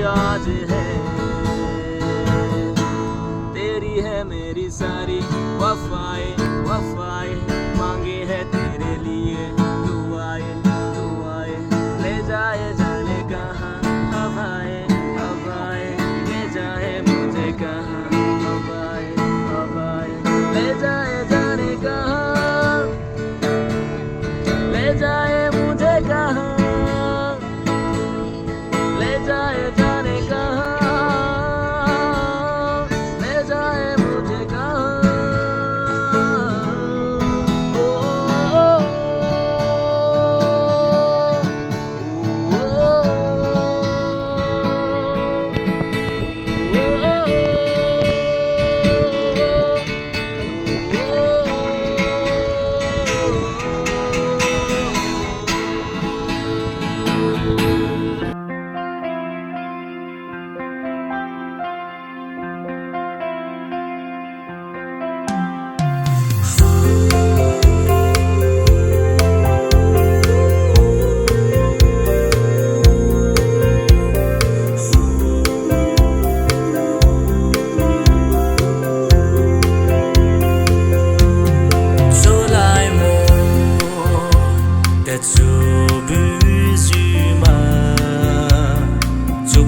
आज है। तेरी है मेरी सारी वफाएं वफाएं, मांगे है तेरे लिए दुआएं दुआएं। ले जाए जाने कहाँ हवाएं हवाएं, ले जाए मुझे कहाँ हवाएं हवाएं। ले जाए जाने कहाँ, ले जाए मुझे कहाँ, ले जाए जाने कहाँ, ले जाए मुझे कहाँ। ओ, ओ, That's so busy, ma. So